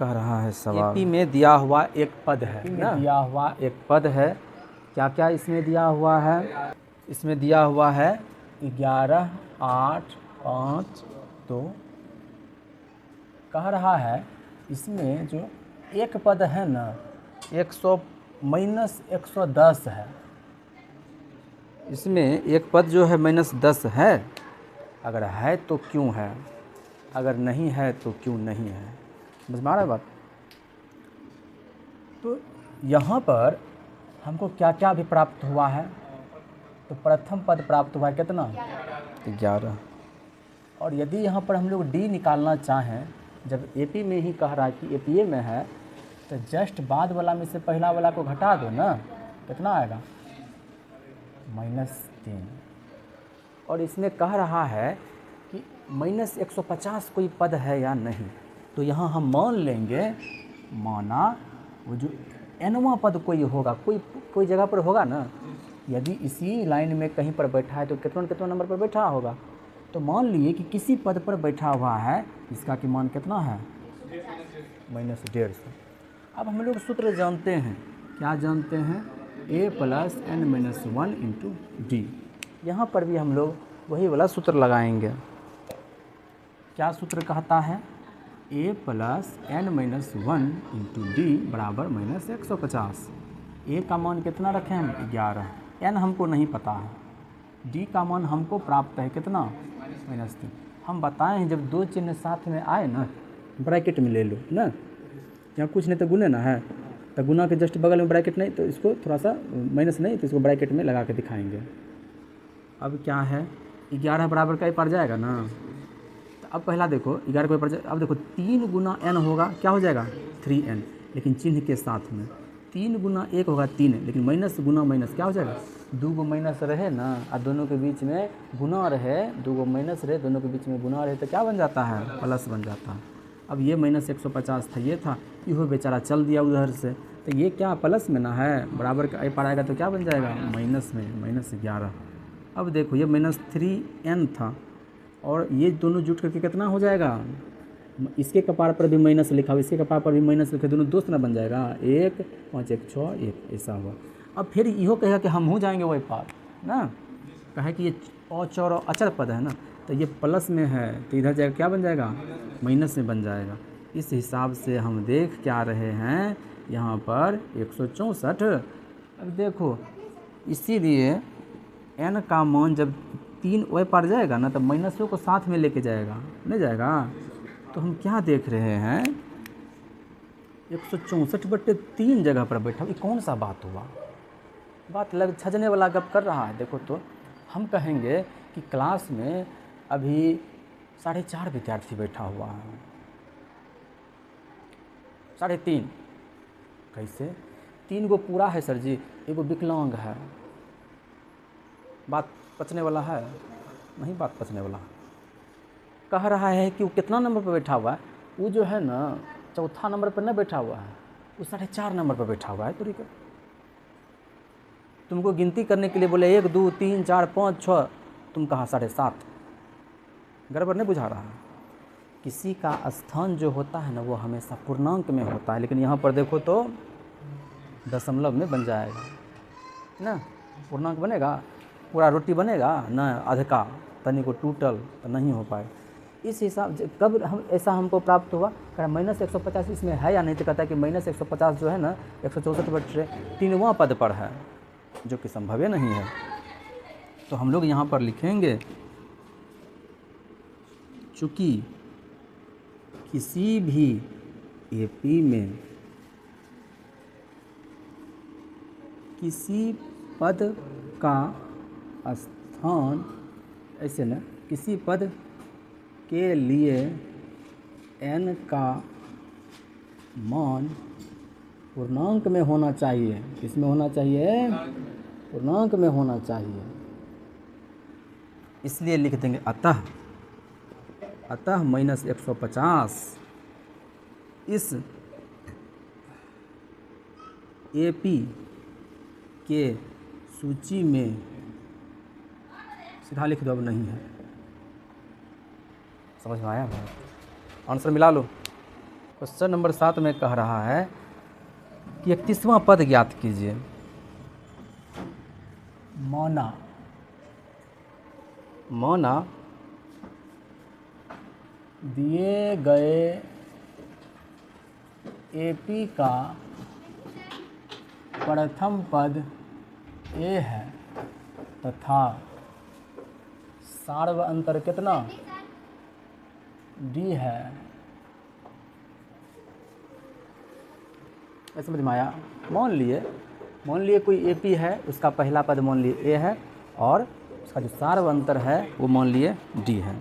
कह रहा है सवाल? एपी में दिया हुआ एक पद है ना, दिया हुआ एक पद है। क्या क्या इसमें दिया हुआ है? इसमें दिया हुआ है 11, 8, 5, 2। कह रहा है इसमें जो एक पद है ना 100 माइनस 110 है। इसमें एक पद जो है -10 है। अगर है तो क्यों है, अगर नहीं है तो क्यों नहीं है। समझ में आ रहा है बात? तो यहाँ पर हमको क्या क्या भी प्राप्त हुआ है? तो प्रथम पद प्राप्त हुआ है कितना? 11। और यदि यहाँ पर हम लोग डी निकालना चाहें, जब एपी में ही कह रहा है कि एपीए में है, तो जस्ट बाद वाला में से पहला वाला को घटा दो ना, कितना आएगा? -3। और इसमें कह रहा है कि -150 कोई पद है या नहीं। तो यहाँ हम मान लेंगे, माना वो जो nवां पद कोई होगा, कोई जगह पर होगा ना। यदि इसी लाइन में कहीं पर बैठा है तो कितना नंबर पर बैठा होगा? तो मान लिए कि किसी पद पर बैठा हुआ है, इसका की मान कितना है? -150। अब हम लोग सूत्र जानते हैं। क्या जानते हैं? a + n-1 × d। यहाँ पर भी हम लोग वही वाला सूत्र लगाएंगे। क्या सूत्र कहता है? a + n-1 × d बराबर -150। a का मान कितना रखें हम? 11। n हमको नहीं पता है। d का मान हमको प्राप्त है कितना? -3। हम बताएं हैं जब दो चिन्ह साथ में आए ना, ब्रैकेट में ले लो ना, यहाँ कुछ नहीं तो गुने ना है, तो गुना के जस्ट बगल में ब्रैकेट नहीं, तो इसको थोड़ा सा माइनस नहीं, तो इसको ब्रैकेट में लगा के दिखाएंगे। अब क्या है? 11 बराबर का ही पड़ जाएगा ना। तो अब पहला देखो 11 को पड़ जाए। अब देखो 3 गुना n होगा, क्या हो जाएगा? 3n, लेकिन चिन्ह के साथ में। 3 गुना 1 होगा 3, लेकिन माइनस गुना माइनस क्या हो जाएगा? 2 गो माइनस रहे ना, और दोनों के बीच में गुना रहे, 2 गो माइनस रहे, दोनों के बीच में गुना रहे, तो क्या बन जाता है? प्लस बन जाता है। अब ये -150 था, ये था, इहो बेचारा चल दिया उधर से, तो ये क्या प्लस में ना है, बराबर का पर आएगा तो क्या बन जाएगा? माइनस में, -11। अब देखो ये -3n था, और ये दोनों जुट करके कितना हो जाएगा? इसके कपार पर भी माइनस लिखा हो, इसके कपार पर भी माइनस लिखा, दोनों दोस्त ना बन जाएगा। 1, 5, 1, 6, 1 ऐसा हुआ। अब फिर इहो कहेगा कि हम हो जाएंगे वही पार ना, कहे कि ये अचर और अचर पद है ना, तो ये प्लस में है, तो इधर जाएगा क्या बन जाएगा? माइनस में बन जाएगा। इस हिसाब से हम देख क्या रहे हैं यहाँ पर 164। अब देखो इसीलिए n का मान जब 3 वही पड़ जाएगा ना, तो माइनसों को साथ में लेके जाएगा, नहीं जाएगा। तो हम क्या देख रहे हैं? 164/3 जगह पर बैठा। ये कौन सा बात हुआ? बात लग छजने वाला गप कर रहा है। देखो तो हम कहेंगे कि क्लास में अभी 4.5 विद्यार्थी बैठा हुआ है, 3.5 कैसे? 3 गो पूरा है सर जी, एगो विकलांग है। बात पचने वाला है? नहीं बात पचने वाला। कह रहा है कि वो कितना नंबर पर बैठा हुआ है? वो जो है ना चौथा नंबर पर नहीं बैठा हुआ है, वो 4.5 नंबर पर बैठा हुआ है। तो तुमको गिनती करने के लिए बोले 1, 2, 3, 4, 5, 6, तुम कहा 7.5। गड़बड़ नहीं बुझा रहा है? किसी का स्थान जो होता है ना वो हमेशा पूर्णांक में होता है, लेकिन यहाँ पर देखो तो दशमलव में बन जाएगा ना। पूर्णांक बनेगा, पूरा रोटी बनेगा ना, आधका तनी को टूटल तो नहीं हो पाए। इस हिसाब से कब हम ऐसा हमको प्राप्त हुआ? कह -150 इसमें है या नहीं, तो कहता है कि -150 जो है ना 164/3वां पद पर है, जो कि संभव नहीं है। तो हम लोग यहाँ पर लिखेंगे, चूँकि किसी भी एपी में किसी पद का स्थान, ऐसे ना, किसी पद के लिए n का मान पूर्णांक में होना चाहिए। किसमें होना चाहिए? पूर्णांक में होना चाहिए। इसलिए लिख देंगे अतः -150 इस एपी के सूची में, सीधा लिख दो, अब नहीं है। समझ में आया? आंसर मिला लो। क्वेश्चन नंबर 7 में कह रहा है कि 31वां पद ज्ञात कीजिए। मौना, मौना दिए गए एपी का प्रथम पद ए है तथा सार्व अंतर कितना डी है। ऐसे समझ में आया? मान लिए कोई एपी है, उसका पहला पद मान लिए ए है और उसका जो सार्व अंतर है वो मान लिए डी है।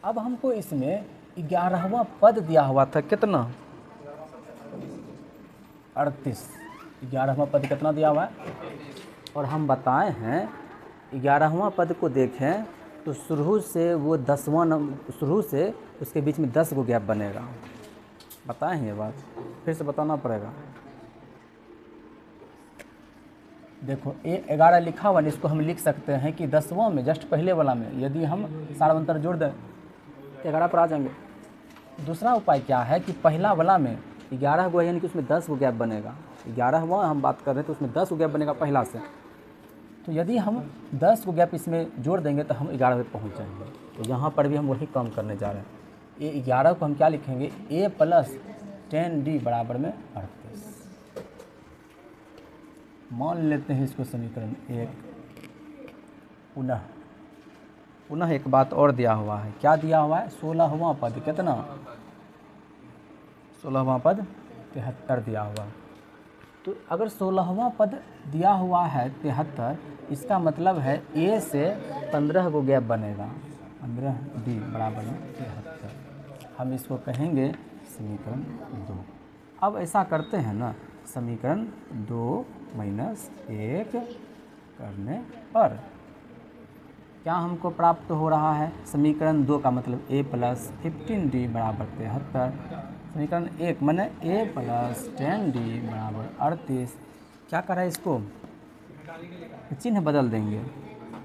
अब हमको इसमें 11वां पद दिया हुआ था कितना? 38। 11वां पद कितना दिया हुआ है? और हम बताए हैं 11वां पद को देखें तो शुरू से वो 10वां नंबर, शुरू से उसके बीच में 10 को गैप बनेगा। बताए हैं ये बात, फिर से बताना पड़ेगा। देखो A11 लिखा हुआ है, इसको हम लिख सकते हैं कि 10वां में जस्ट पहले वाला में यदि हम सार्वंतर जोड़ दें तो 11 पर आ जाएंगे। दूसरा उपाय क्या है कि पहला वाला में 11 को यानी कि उसमें 10 को गैप बनेगा। 11वां हम बात कर रहे हैं तो उसमें 10 को गैप बनेगा पहला से। तो यदि हम 10 को गैप इसमें जोड़ देंगे तो हम 11 पे पहुँच जाएंगे। तो यहाँ पर भी हम वही काम करने जा रहे हैं। ये 11 को हम क्या लिखेंगे? A + 10D बराबर में 38। मान लेते हैं इसको समीकरण 1। पुनः एक बात और दिया हुआ है। क्या दिया हुआ है? 16वां पद कितना? 16वां पद 73 दिया हुआ। तो अगर 16वां पद दिया हुआ है 73, इसका मतलब है A से 15 को गैप बनेगा। 15D बराबर में 73। हम इसको कहेंगे समीकरण 2। अब ऐसा करते हैं ना, समीकरण 2 - 1 करने पर क्या हमको प्राप्त हो रहा है? समीकरण 2 का मतलब A + 15D बराबर 73। समीकरण 1 माने A + 10D बराबर 38। क्या करा है इसको? चिन्ह बदल देंगे,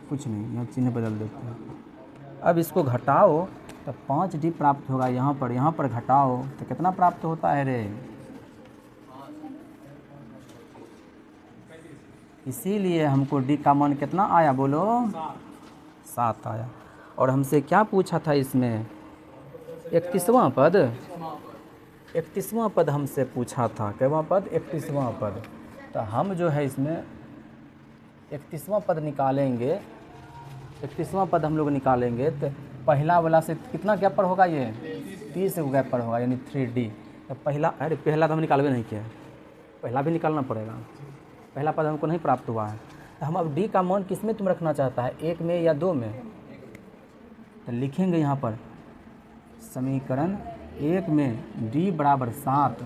कुछ नहीं, यहाँ चिन्ह बदल देते हैं। अब इसको घटाओ तो 5D प्राप्त होगा। यहाँ पर घटाओ तो कितना प्राप्त होता है रे? इसीलिए हमको D का मान कितना आया बोलो? 7 आया। और हमसे क्या पूछा था इसमें? 31वां पद। 31वां पद हमसे पूछा था। कैवां पद? 31वां पद। तो हम जो है इसमें 31वां पद निकालेंगे। 31वां पद हम लोग निकालेंगे तो पहला वाला से कितना गैप पर होगा? ये 30 को गैप पर होगा, यानी 3D। तो पहला, अरे पहला तो हम निकालवे नहीं किया, पहला भी निकालना पड़ेगा। पहला पद हमको नहीं प्राप्त हुआ है। तो हम अब D का मान किस में तुम रखना चाहता है? 1 में या 2 में? तो लिखेंगे यहाँ पर समीकरण 1 में D बराबर 7।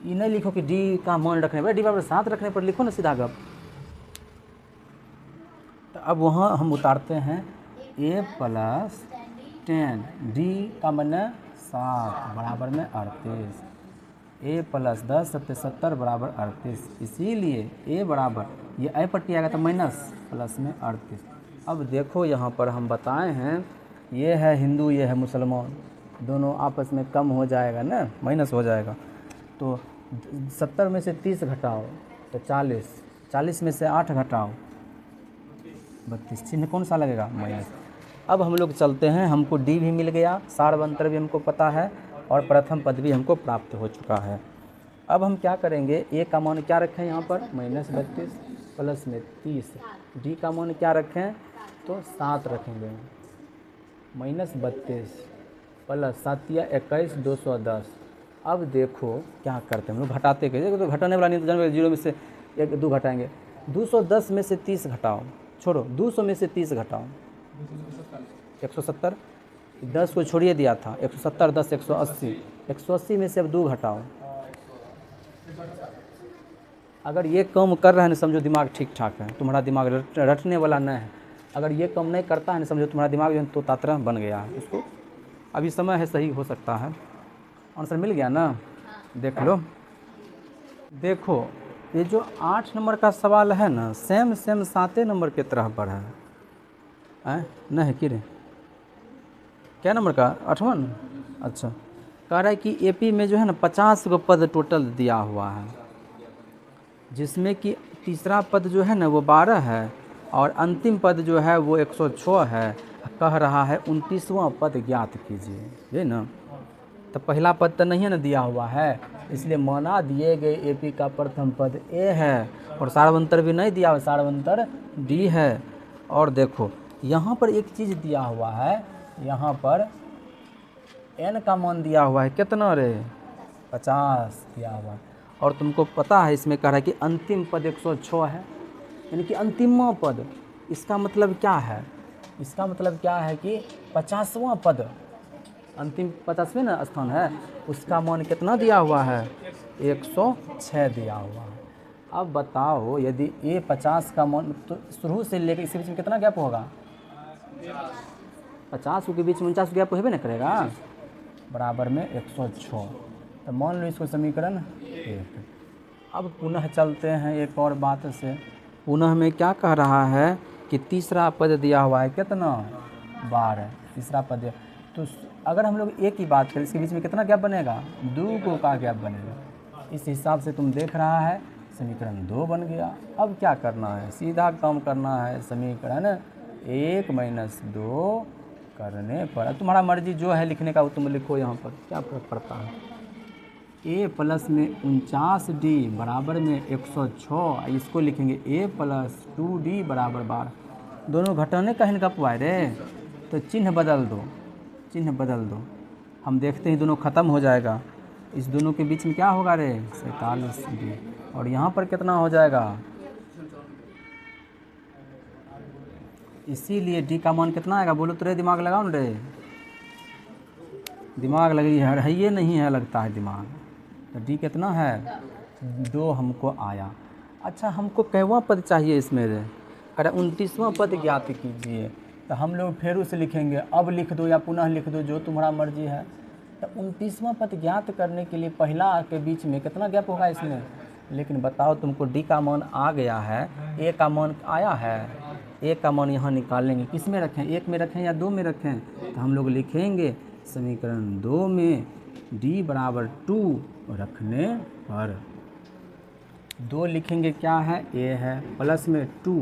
ये नहीं लिखो कि D का मान रखने पर, D बराबर 7 रखने पर लिखो ना सीधा गप। तो अब वहाँ हम उतारते हैं A + 10D का मान 7 बराबर में 38। A + 10 + 70 बराबर 38। इसीलिए A बराबर, ये A पट्टी आएगा तो माइनस प्लस में 38। अब देखो यहाँ पर हम बताए हैं, ये है हिंदू, ये है मुसलमान, दोनों आपस में कम हो जाएगा ना, माइनस हो जाएगा। तो 70 में से 30 घटाओ तो 40, 40 में से 8 घटाओ 32। चिन्ह कौन सा लगेगा? माइनस। अब हम लोग चलते हैं, हमको D भी मिल गया, सार्व अंतर भी हमको पता है और प्रथम पद भी हमको प्राप्त हो चुका है। अब हम क्या करेंगे? A का मान क्या रखें यहाँ पर? -32 प्लस में 30। D का मान क्या रखें? तो 7 रखेंगे। -32 प्लस 7 या 21, 210। अब देखो क्या करते हैं हम लोग, घटाते कैसे? तो घटाने वाला नहीं तो जानते, 0 में से 1 2 घटाएंगे। 210 में से 30 घटाओ, छोड़ो 200 में से 30 घटाओ, 170। 10 को छोड़िए दिया था, 170 10 180। 180 में से अब 2 घटाओ। अगर ये कम कर रहा है ना, समझो दिमाग ठीक ठाक है, तुम्हारा दिमाग रटने वाला नहीं है। अगर ये कम नहीं करता है ना, समझो तुम्हारा दिमाग जो है तो तात्रा बन गया है। इसको अभी समय है, सही हो सकता है। आंसर मिल गया ना? देख लो, देखो ये जो 8 नंबर का सवाल है ना, सेम 7 नंबर के तरह पर है। नहीं कि रे, क्या नंबर का? 8वां। अच्छा, कह रहा है कि एपी में जो है ना 50 गो पद टोटल दिया हुआ है, जिसमें कि तीसरा पद जो है ना वो 12 है और अंतिम पद जो है वो 106 है। कह रहा है 29वां पद ज्ञात कीजिए, ये ना। तो पहला पद तो नहीं है ना दिया हुआ है, इसलिए माना दिए गए एपी का प्रथम पद ए है और सार्वंतर भी नहीं दिया हुआ, सार्वंतर डी है। और देखो यहाँ पर एक चीज़ दिया हुआ है, यहाँ पर n का मान दिया हुआ है कितना रे, 50 दिया हुआ है। और तुमको पता है इसमें कह रहा है कि अंतिम पद 106 है, यानी कि अंतिम पद। इसका मतलब क्या है, इसका मतलब क्या है कि 50वां पद, अंतिम 50वें ना स्थान है, उसका मान कितना दिया हुआ है, 106 दिया हुआ है। अब बताओ यदि ये 50 का मान तो शुरू से लेकर इसके बीच में कितना गैप होगा, 50 के बीच में 49 गैप होबे ना करेगा, बराबर में 106। तो मान लो इसको समीकरण 1। अब पुनः चलते हैं एक और बात से, पुनः में क्या कह रहा है कि तीसरा पद दिया हुआ है कितना, 12, तीसरा पद। तो अगर हम लोग एक ही बात करें, इसके बीच में कितना गैप बनेगा, 2 को का गैप बनेगा। इस हिसाब से तुम देख रहा है समीकरण 2 बन गया। अब क्या करना है, सीधा काम करना है, समीकरण 1 - 2 करने पर तुम्हारा मर्जी जो है लिखने का वो तुम लिखो, यहाँ पर क्या फर्क पड़ता है। a प्लस में 49d बराबर में 106, इसको लिखेंगे a प्लस 2d बराबर 12। दोनों घटाने का हिन गप रे, तो चिन्ह बदल दो, चिन्ह बदल दो, हम देखते हैं दोनों ख़त्म हो जाएगा। इस दोनों के बीच में क्या होगा रे, 47d, और यहाँ पर कितना हो जाएगा, इसीलिए d का मान कितना आएगा, बोलो तो रे, दिमाग लगाओ ना रे, दिमाग लगी है ये नहीं है, लगता है दिमाग। तो d कितना है, 2 हमको आया। अच्छा हमको कैवा पद चाहिए इसमें रे, अरे 29वां पद ज्ञात कीजिए। तो हम लोग फिर उसे लिखेंगे, अब लिख दो या पुनः लिख दो, जो तुम्हारा मर्जी है। तो 29वां पद ज्ञात करने के लिए पहला के बीच में कितना गैप होगा इसमें, लेकिन बताओ तुमको d का मान आ गया है, a का मान आया है, a का मान यहाँ निकालेंगे, किस में रखें, 1 में रखें या 2 में रखें। तो हम लोग लिखेंगे समीकरण 2 में d बराबर 2 रखने पर 2 लिखेंगे, क्या है, a है, प्लस में 2,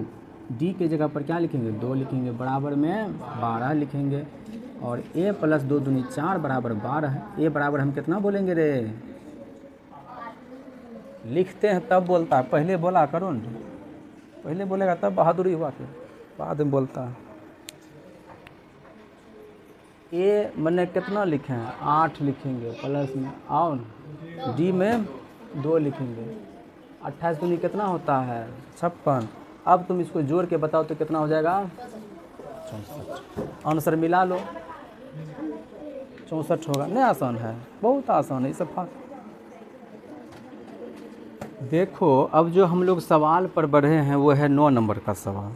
d के जगह पर क्या लिखेंगे, 2 लिखेंगे, बराबर में 12 लिखेंगे, और a प्लस 2 दूनी 4 बराबर 12 है। a बराबर हम कितना बोलेंगे रे, लिखते हैं तब बोलता है, पहले बोला करो न, पहले बोलेगा तब बहादुरी हुआ, फिर बाद में बोलता है। a मैंने कितना लिखे हैं, 8 लिखेंगे, प्लस में आओ न, d में 2 लिखेंगे, 28 दूनी कितना होता है, 56। अब तुम इसको जोड़ के बताओ तो कितना हो जाएगा, 64। आंसर मिला लो, 64 होगा। नहीं आसान है, बहुत आसान है, ये सब देखो। अब जो हम लोग सवाल पर बढ़े हैं वो है 9 नंबर का सवाल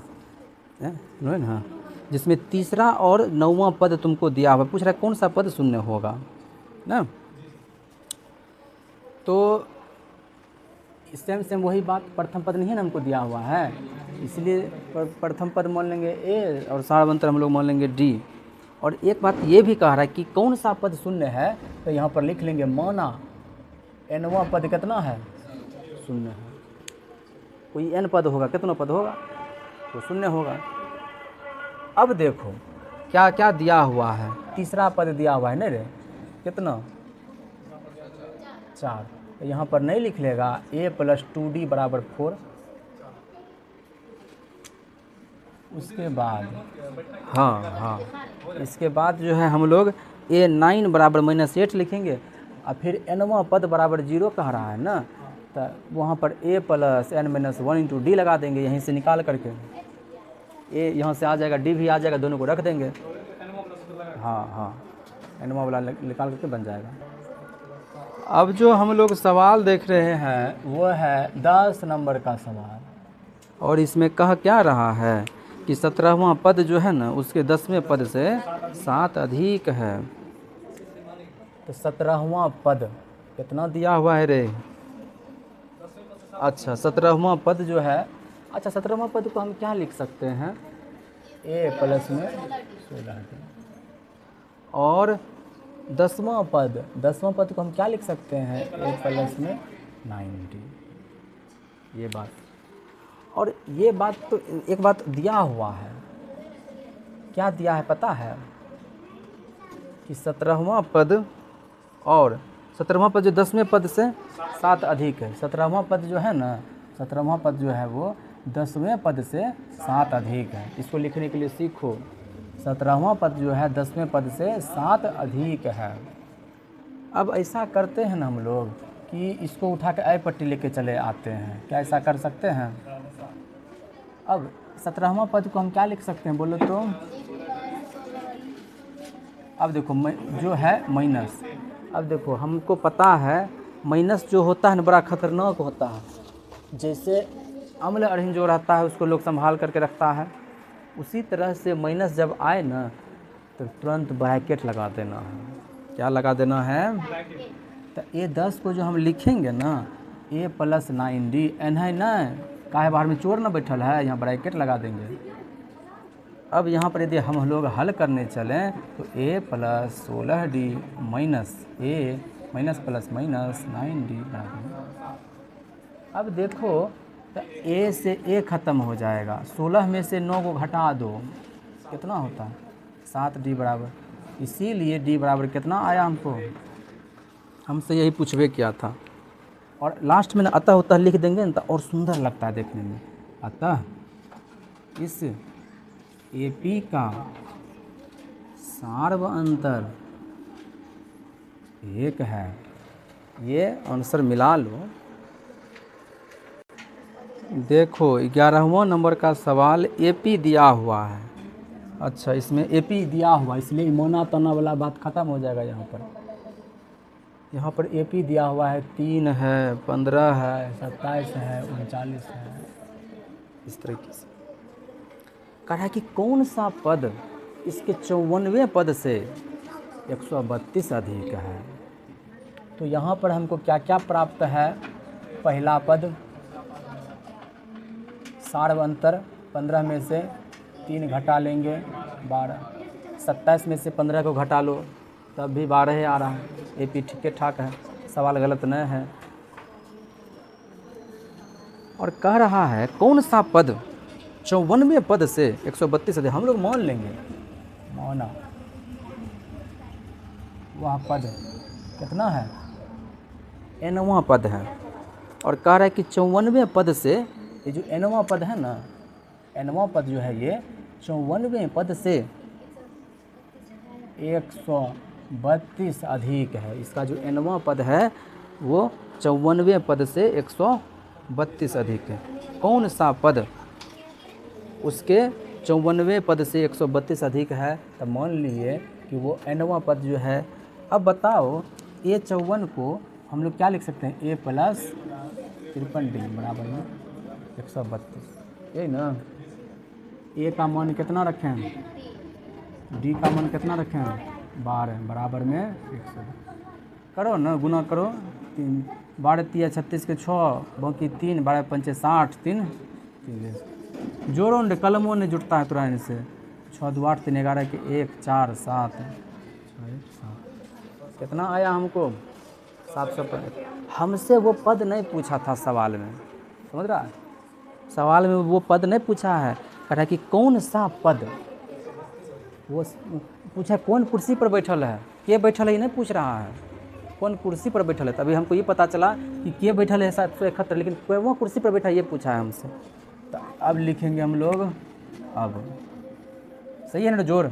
है ना, जिसमें तीसरा और 9वां पद तुमको दिया हुआ, पूछ रहा है कौन सा पद शून्य होगा ना। तो सेम वही बात, प्रथम पद नहीं है ना हमको दिया हुआ है, इसलिए प्रथम पद मान लेंगे a और सार्वंतर हम लोग मान लेंगे d। और एक बात ये भी कह रहा है कि कौन सा पद शून्य है, तो यहाँ पर लिख लेंगे माना nवां पद कितना है, शून्य है। कोई n पद होगा, कितना पद होगा, तो शून्य होगा। अब देखो क्या क्या दिया हुआ है, तीसरा पद दिया हुआ है ना रे, कितना, 4। तो यहाँ पर नहीं लिख लेगा a प्लस 2d बराबर 4। उसके बाद हाँ, इसके बाद जो है हम लोग a9 बराबर -8 लिखेंगे, और फिर nवां पद बराबर 0 कह रहा है ना, तो वहाँ पर a plus n-1 into D लगा देंगे, यहीं से निकाल करके a यहाँ से आ जाएगा, d भी आ जाएगा, दोनों को रख देंगे। हाँ, nवां वाला निकाल करके बन जाएगा। अब जो हम लोग सवाल देख रहे हैं वो है 10 नंबर का सवाल, और इसमें कह क्या रहा है कि 17वां पद जो है ना उसके 10वें पद से 7 अधिक है। तो 17वां पद कितना दिया हुआ है रे, अच्छा 17वां पद जो है, अच्छा 17वां पद को हम क्या लिख सकते हैं, a प्लस में 16 और 10वां पद को हम क्या लिख सकते हैं, a प्लस में 90, ये बात। और ये बात तो एक बात दिया हुआ है, क्या दिया है पता है, कि 17वां पद और 17वां पद जो 10वें पद से 7 अधिक है। 17वां पद जो है ना, 17वां पद जो है वो 10वें पद से 7 अधिक है। इसको लिखने के लिए सीखो, 17वां पद जो है 10वें पद से 7 अधिक है। अब ऐसा करते हैं ना हम लोग कि इसको उठा के आई पट्टी लेके चले आते हैं, क्या ऐसा कर सकते हैं? अब 17वां पद को हम क्या लिख सकते हैं बोलो तो? अब देखो जो है माइनस, अब देखो हमको पता है माइनस जो होता है ना बड़ा खतरनाक होता है। जैसे अम्ल अड़हिन जो रहता है उसको लोग संभाल करके रखता है, उसी तरह से माइनस जब आए ना तो तुरंत ब्रैकेट लगा देना है। क्या लगा देना है? तो ये 10 को जो हम लिखेंगे ना, a प्लस 9d, एन है ना, काहे बाहर में चोर ना बैठल है, यहाँ ब्रैकेट लगा देंगे। अब यहाँ पर यदि हम लोग हल करने चलें तो a plus 16d minus a minus plus minus 9d। अब देखो तो a से a ख़त्म हो जाएगा, 16 में से 9 को घटा दो, कितना होता है? 7d बराबर। इसीलिए d बराबर कितना आया हमको, हमसे यही पूछवे किया था। और लास्ट में ना अतः उत्तर लिख देंगे ना तो और सुंदर लगता है देखने में। अतः इस AP का सार्व अंतर 1 है। ये आंसर मिला लो। देखो 11वां नंबर का सवाल AP दिया हुआ है। अच्छा, इसमें AP दिया हुआ इसलिए मोना तना वाला बात ख़त्म हो जाएगा। यहाँ पर AP दिया हुआ है, 3 है, 15 है, 27 है, 39 है, इस तरीके से कह रहा है कि कौन सा पद इसके 54वें पद से 132 अधिक है। तो यहाँ पर हमको क्या क्या प्राप्त है? पहला पद सार्व अंतर, 15 में से 3 घटा लेंगे 12, 27 में से 15 को घटा लो तब भी 12 ही आ रहा है। AP ठीक ठाक है, सवाल गलत नहीं है। और कह रहा है कौन सा पद 54वें पद से 132 अधिक, हम लोग मान लेंगे, माना वह पद कितना है? nवां पद है। और कह रहा है कि 54वें पद से, ये जो nवां पद है ना, nवां पद जो है ये 54वें पद से 132 अधिक है। इसका जो nवां पद है वो 54वें पद से 132 अधिक है। कौन सा पद उसके 54वें पद से 132 अधिक है? तो मान लिए कि वो nवां पद जो है। अब बताओ a 54 को हम लोग क्या लिख सकते हैं? a प्लस 53d बराबर में 132, यही ना। a का मान कितना रखें, d का मान कितना रखें? 12 बराबर में 100। करो ना, गुना करो, 3 12 3 36 के 6, बाकी 3 12 5 60, 3 जोड़ो ने कलमों ने जुटता है तुरंत से। 6 2 8 3 11 के 1 4 7 6 7, कितना आया हमको? 700। हमसे वो पद नहीं पूछा था सवाल में, समझ रहा है? सवाल में वो पद नहीं पूछा है, कह रहा है कि कौन सा पद, वो पूछा कौन कुर्सी पर बैठल है, के बैठल है, ये नहीं पूछ रहा है कौन कुर्सी पर बैठल है। तभी हमको ये पता चला कि के बैठल है 771, लेकिन वो कुर्सी पर बैठा ये पूछा है हमसे। तो अब लिखेंगे हम लोग, अब सही है ना जोर,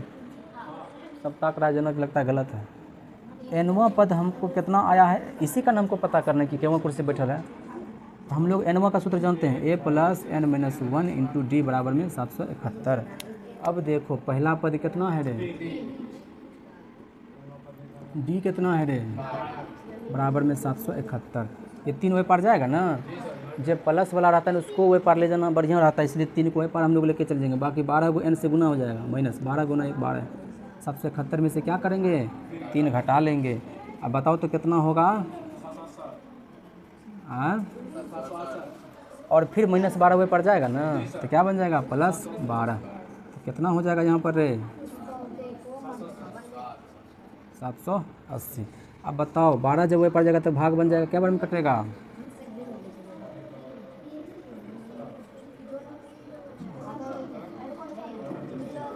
सब ताकराजनक लगता है गलत है। nवां पद हमको कितना आया है, इसी का हमको पता करना है कि केवं कुर्सी बैठल है। तो हम लोग nवां का सूत्र जानते हैं, a plus n minus 1 into D बराबर में 771। अब देखो पहला पद कितना है रे, d कितना है रे, बराबर में 771। ये 3 वे पार जाएगा ना, जब प्लस वाला रहता है ना उसको वे पार ले जाना बढ़िया रहता है, इसलिए 3 को वे पार हम लोग लेके चल जाएंगे। बाकी 12 को n से गुना हो जाएगा, माइनस 12 गुना 1 12। 771 में से क्या करेंगे, 3 घटा लेंगे। अब बताओ तो कितना होगा, और फिर माइनस 12 वे पार जाएगा ना, तो क्या बन जाएगा प्लस 12। तो कितना हो जाएगा यहाँ पर रे, 780। अब बताओ 12 जब वही पड़ जाएगा तो भाग बन जाएगा, क्या बार में कटेगा?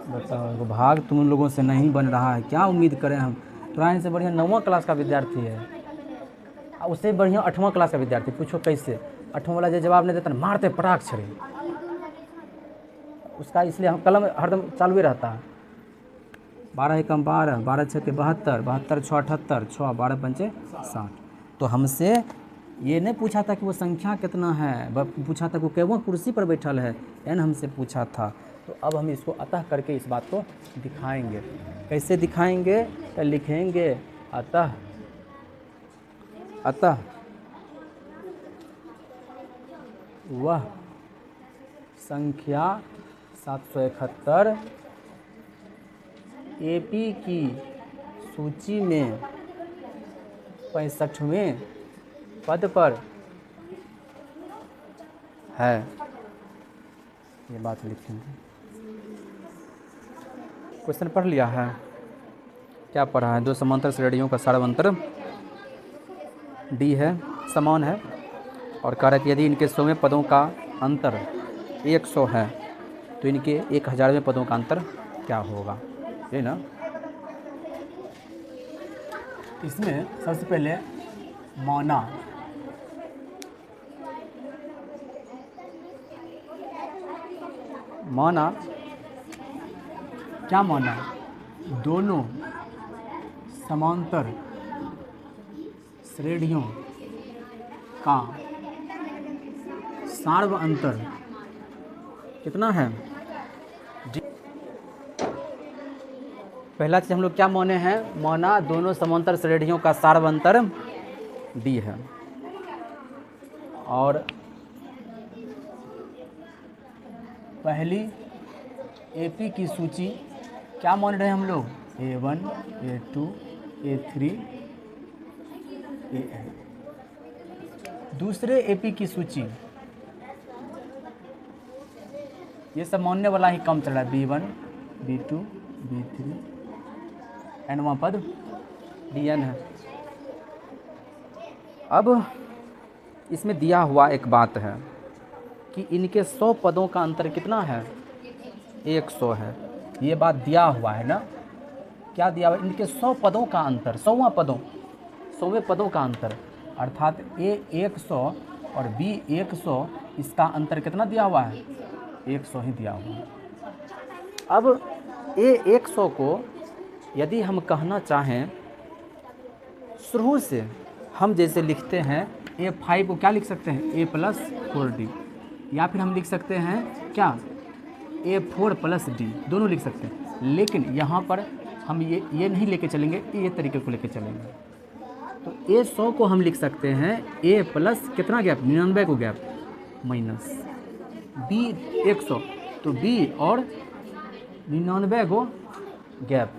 बताओ, एगो भाग तुम लोगों से नहीं बन रहा है, क्या उम्मीद करें हम? तुराइन से बढ़िया 9वां क्लास का विद्यार्थी है, उससे बढ़िया 8वां क्लास का विद्यार्थी। पूछो कैसे? 8वां वाला जो जवाब नहीं देता ना, मारते पटाख छड़े उसका, इसलिए हम कलम हरदम चालू ही रहता है। 12 एकम 12, 12 छके 72, 72 6 78, 6 12 पंचे 60। तो हमसे ये नहीं पूछा था कि वो संख्या कितना है, पूछा था कि वो केवल कुर्सी पर बैठल है, एन हमसे पूछा था। तो अब हम इसको अतः करके इस बात को दिखाएंगे। कैसे दिखाएंगे? तो लिखेंगे अतः, अतः वह संख्या 771 एपी की सूची में 65वें पद पर है। ये बात लिखेंगे। क्वेश्चन पढ़ लिया है? क्या पढ़ा है? दो समांतर श्रेणियों का सारवंतर डी है, समान है, और कारक यदि इनके 100वें पदों का अंतर 100 है तो इनके 1000वें पदों का अंतर क्या होगा, ये ना। इसमें सबसे पहले माना, माना क्या माना? दोनों समांतर श्रेणियों का सार्व अंतर कितना है? पहला चीज हम लोग क्या माने हैं? माना दोनों समांतर श्रेणियों का सार्व अंतर डी है। और पहली एपी की सूची क्या मान रहे हैं हम लोग? A1, A2, A3, AN। दूसरे एपी की सूची, ये सब मानने वाला ही कम चल रहा है, B1, B2, B3, एनवां पद DN है। अब इसमें दिया हुआ एक बात है कि इनके 100 पदों का अंतर कितना है? 100 है। ये बात दिया हुआ है ना। क्या दिया हुआ? इनके 100 पदों का अंतर, 100वें पदों का अंतर, अर्थात A 100 और B 100, इसका अंतर कितना दिया हुआ है? 100 ही दिया हुआ है। अब A 100 को यदि हम कहना चाहें, शुरू से हम जैसे लिखते हैं A5 को क्या लिख सकते हैं? A + 4D, या फिर हम लिख सकते हैं क्या? A4 + D, दोनों लिख सकते हैं। लेकिन यहाँ पर हम ये नहीं लेके चलेंगे, ये तरीके को लेके चलेंगे। तो A100 को हम लिख सकते हैं A प्लस कितना गैप? 99 को गैप, माइनस B 100, तो B और 99 को गैप।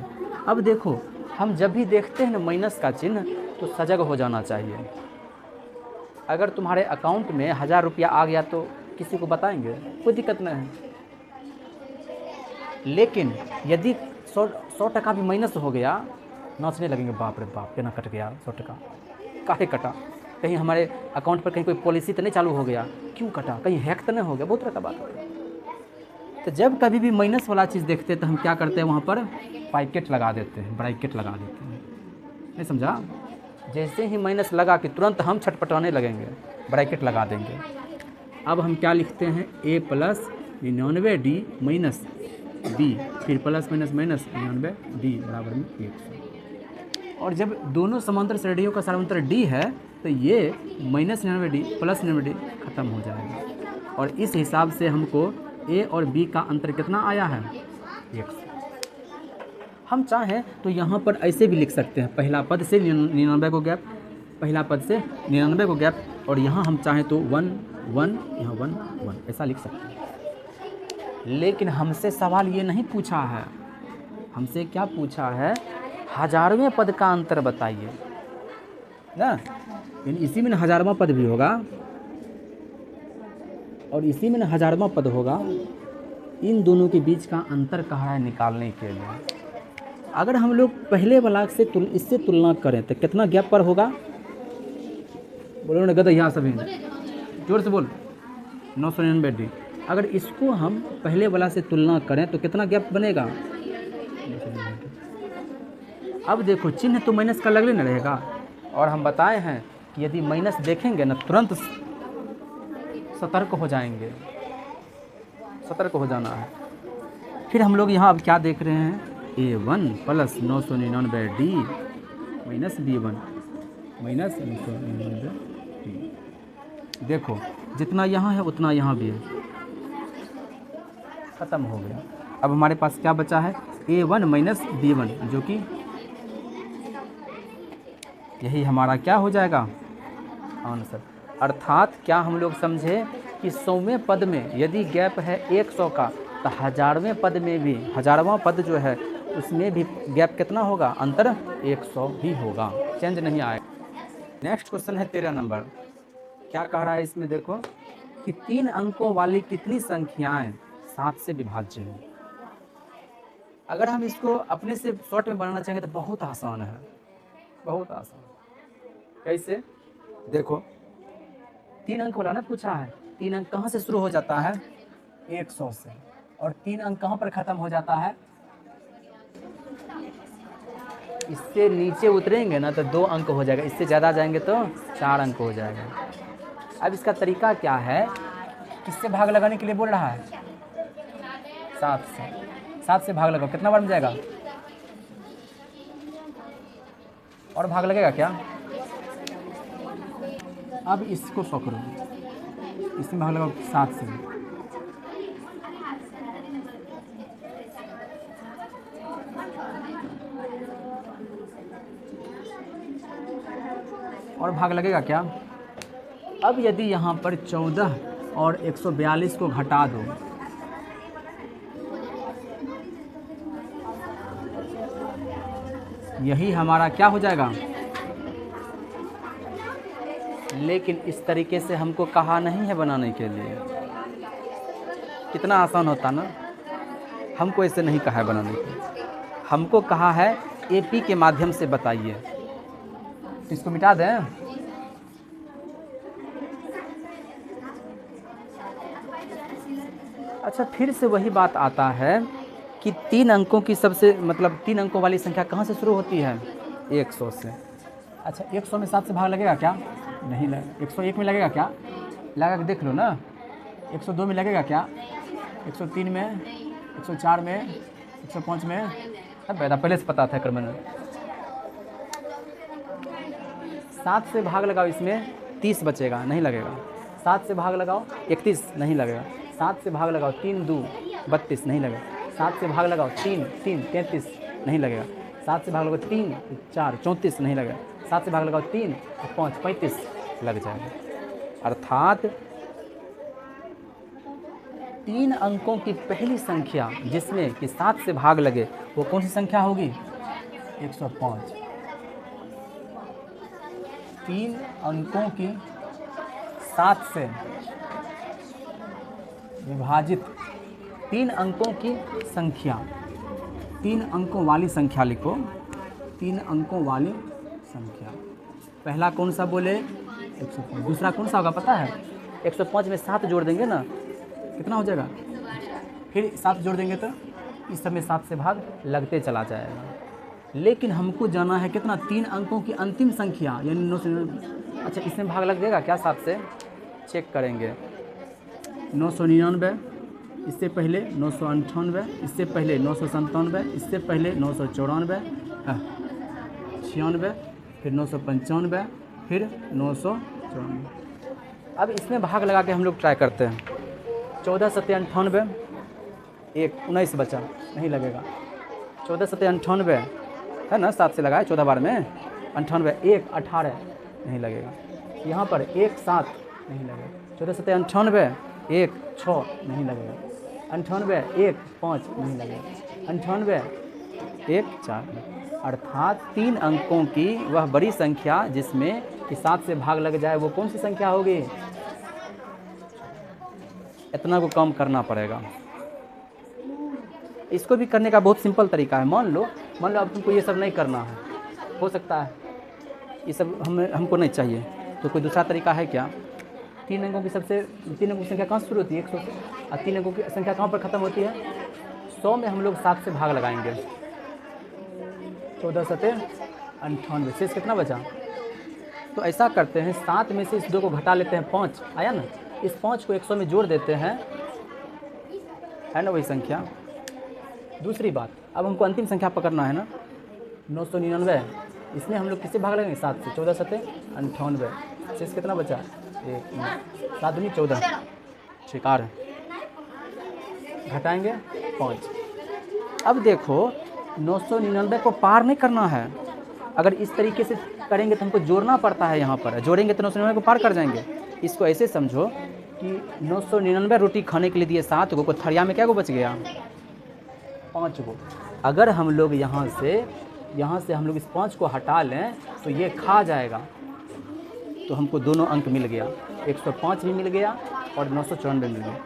अब देखो, हम जब भी देखते हैं ना माइनस का चिन्ह, तो सजग हो जाना चाहिए। अगर तुम्हारे अकाउंट में 1000 रुपया आ गया तो किसी को बताएंगे? कोई दिक्कत नहीं है। लेकिन यदि 100 टका भी माइनस हो गया, नाचने लगेंगे, बाप रे बाप, केना कट गया 100 टका, काहे कटा? कहीं हमारे अकाउंट पर कहीं कोई पॉलिसी तो नहीं चालू हो गया? क्यों कटा? कहीं हैक तो नहीं हो गया? बहुत तरह का बात होती है। तो जब कभी भी माइनस वाला चीज़ देखते हैं तो हम क्या करते हैं? वहाँ पर ब्रैकेट लगा देते हैं, ब्रैकेट लगा देते हैं। नहीं समझा? जैसे ही माइनस लगा कि तुरंत हम छटपटाने लगेंगे, ब्रैकेट लगा देंगे। अब हम क्या लिखते हैं? A + 99D माइनस B, फिर प्लस माइनस माइनस 99D बराबर में 100। और जब दोनों समांतर श्रेणियों का सारवंतर D है तो ये -99D + 99D खत्म हो जाएगा। और इस हिसाब से हमको A और B का अंतर कितना आया है? 100। हम चाहें तो यहाँ पर ऐसे भी लिख सकते हैं, पहला पद से 99 को गैप, पहला पद से 99 को गैप, और यहाँ हम चाहें तो 1 1, यहाँ 1 1, ऐसा लिख सकते हैं। लेकिन हमसे सवाल ये नहीं पूछा है, हमसे क्या पूछा है? 1000वें पद का अंतर बताइए ना। यानी इसी में 1000वां पद भी होगा और इसी में 1000वां पद होगा। इन दोनों के बीच का अंतर कहा है निकालने के लिए। अगर हम लोग पहले वाला से इससे तुलना करें तो कितना गैप पर होगा? बोलो ना गदा यहाँ सभी जोर से बोल। 999D। अगर इसको हम पहले वाला से तुलना करें तो कितना गैप बनेगा? अब देखो चिन्ह तो माइनस का लगले न रहेगा, और हम बताए हैं कि यदि माइनस देखेंगे ना तुरंत सतर्क हो जाएंगे, सतर्क हो जाना है। फिर हम लोग यहाँ अब क्या देख रहे हैं? A1 plus 999D minus B1 minus 999D। देखो जितना यहाँ है उतना यहाँ भी है, ख़त्म हो गया। अब हमारे पास क्या बचा है? A1 माइनस B1, जो कि यही हमारा क्या हो जाएगा? आंसर। अर्थात क्या हम लोग समझे कि 100वें पद में यदि गैप है 100 का, तो 1000वें पद में भी 1000वां पद जो है उसमें भी गैप कितना होगा? अंतर 100 ही होगा, चेंज नहीं आएगा। नेक्स्ट क्वेश्चन है 13 नंबर। क्या कह रहा है इसमें? देखो कि 3 अंकों वाली कितनी संख्याएं 7 से विभाज्य हैं। अगर हम इसको अपने से शॉर्ट में बनाना चाहेंगे तो बहुत आसान है, बहुत आसान। कैसे? देखो 3 अंक वाला ना पूछा है, 3 अंक कहाँ से शुरू हो जाता है? 100 से, और 3 अंक कहाँ पर ख़त्म हो जाता है? इससे नीचे उतरेंगे ना तो 2 अंक हो जाएगा, इससे ज़्यादा जाएंगे तो 4 अंक हो जाएगा। अब इसका तरीका क्या है? किससे भाग लगाने के लिए बोल रहा है? 7 से। 7 से भाग लगाओ, कितना बार में जाएगा? और भाग लगेगा क्या? अब इसको पकड़ो, इसमें भाग लगाओ 7 से। और भाग लगेगा क्या? अब यदि यहाँ पर 14 और 142 को घटा दो, यही हमारा क्या हो जाएगा? लेकिन इस तरीके से हमको कहा नहीं है बनाने के लिए। कितना आसान होता ना, हमको ऐसे नहीं कहा है बनाने के लिए, हमको कहा है एपी के माध्यम से बताइए। इसको मिटा दें। अच्छा, फिर से वही बात आता है कि 3 अंकों की सबसे मतलब 3 अंकों वाली संख्या कहाँ से शुरू होती है? 100 से। अच्छा 100 में 7 से भाग लगेगा क्या? नहीं लगे। 101 में लगेगा क्या? लगा के देख लो ना। 102 में लगेगा क्या? 103 में, 104 में, 105 में। अब बेटा पहले से पता था कर मैंने। 7 से भाग लगाओ, इसमें 30 बचेगा, नहीं लगेगा। 7 से भाग लगाओ 31, नहीं लगेगा। 7 से भाग लगाओ 3 2 32, नहीं लगेगा। 7 से भाग लगाओ 3 3 33, नहीं लगेगा। 7 से भाग लगाओ 3 4 34, नहीं लगेगा। 7 से भाग लगाओ 3 5 35, लग जाएगा। अर्थात 3 अंकों की पहली संख्या जिसमें कि 7 से भाग लगे वो कौन सी संख्या होगी? 105। 3 अंकों की 7 से विभाजित 3 अंकों की संख्या, 3 अंकों वाली संख्या लिखो। 3 अंकों वाली संख्या, पहला कौन सा बोले? 105। दूसरा कौन सा होगा पता है? 105 में 7 जोड़ देंगे ना, कितना हो जाएगा? फिर 7 जोड़ देंगे तो इस समय 7 से भाग लगते चला जाएगा। लेकिन हमको जाना है कितना? 3 अंकों की अंतिम संख्या, यानी 999। अच्छा, इसमें भाग लग जाएगा क्या 7 से? चेक करेंगे। 999, इससे पहले 998, इससे पहले 997, इससे पहले 994, 96, फिर 995, फिर 994। अब इसमें भाग लगा के हम लोग ट्राई करते हैं। 14 7 98, 1 19 बचा, नहीं लगेगा। 14 7 98 है ना, 7 से लगाए 14 बार में। 98 1 18, नहीं लगेगा। यहाँ पर 1 7, नहीं लगेगा। 14 7 98 1 6, नहीं लगेगा। 98 1 5, नहीं लगेगा। 98 1 4। अर्थात 3 अंकों की वह बड़ी संख्या जिसमें कि 7 से भाग लग जाए वो कौन सी संख्या होगी? इतना को कम करना पड़ेगा। इसको भी करने का बहुत सिंपल तरीका है। मान लो मान लो अब तुमको ये सब नहीं करना है, हो सकता है ये सब हमको नहीं चाहिए, तो कोई दूसरा तरीका है क्या? 3 अंकों की संख्या कहाँ से शुरू होती है? 100 से। और 3 अंकों की संख्या कहाँ पर ख़त्म होती है? 100 में हम लोग 7 से भाग लगाएंगे, 14 सते 98, शेष कितना बचा? तो ऐसा करते हैं, 7 में से इस 2 को घटा लेते हैं, 5 आया ना, इस 5 को 100 में जोड़ देते हैं, है ना वही संख्या। दूसरी बात, अब हमको अंतिम संख्या पकड़ना है ना, 999, इसमें हम लोग किससे भाग लगेंगे? 7 से, 14 सते 98, शेष कितना बचा? 1, 7 दूनी 14, शिकार घटाएंगे 5। अब देखो 999 को पार नहीं करना है, अगर इस तरीके से करेंगे तो हमको जोड़ना पड़ता है, यहाँ पर जोड़ेंगे तो 999 को पार कर जाएंगे। इसको ऐसे समझो कि 999 रोटी खाने के लिए दिए 7 को थरिया में क्या को बच गया? 5 को। अगर हम लोग यहाँ से हम लोग इस 5 को हटा लें तो ये खा जाएगा, तो हमको दोनों अंक मिल गया, 105 भी मिल गया और 994 मिल गया।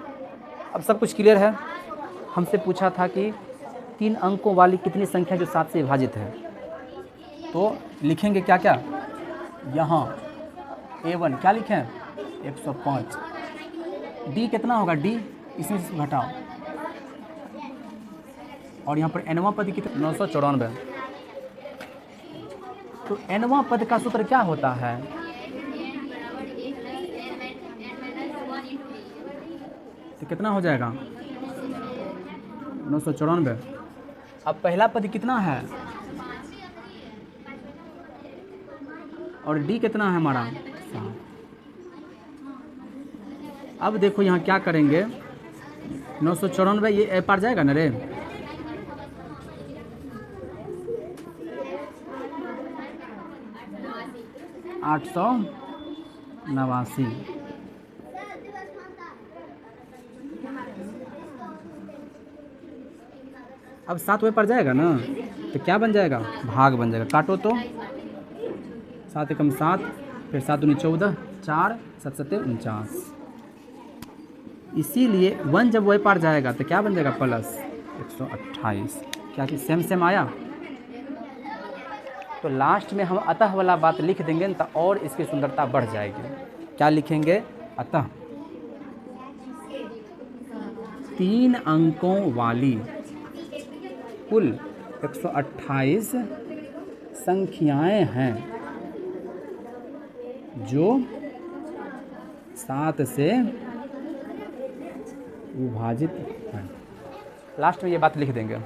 अब सब कुछ क्लियर है। हमसे पूछा था कि 3 अंकों वाली कितनी संख्या जो 7 से विभाजित है, तो लिखेंगे क्या क्या? यहाँ A1 क्या लिखें? 105। D कितना होगा? D इसमें से घटाओ, और यहाँ पर nवां पद कितना? 994। तो nवां पद का सूत्र क्या होता है? तो कितना हो जाएगा? 994। अब पहला पद कितना है और D कितना है हमारा? 7। अब देखो यहाँ क्या करेंगे, 994 ये पार जाएगा ना रे, 889। अब 7 वे पर जाएगा ना, तो क्या बन जाएगा? भाग बन जाएगा। काटो तो 7 एकम 7, फिर 7 दूनी 14, 4 7 सते 49। इसीलिए 1 जब वही पार जाएगा तो क्या बन जाएगा? प्लस 128। क्या कि सेम आया? तो लास्ट में हम अतः वाला बात लिख देंगे ना, तो और इसकी सुंदरता बढ़ जाएगी। क्या लिखेंगे? अतः 3 अंकों वाली कुल 128 संख्याएं हैं जो 7 से विभाजित हैं। लास्ट में ये बात लिख देंगे।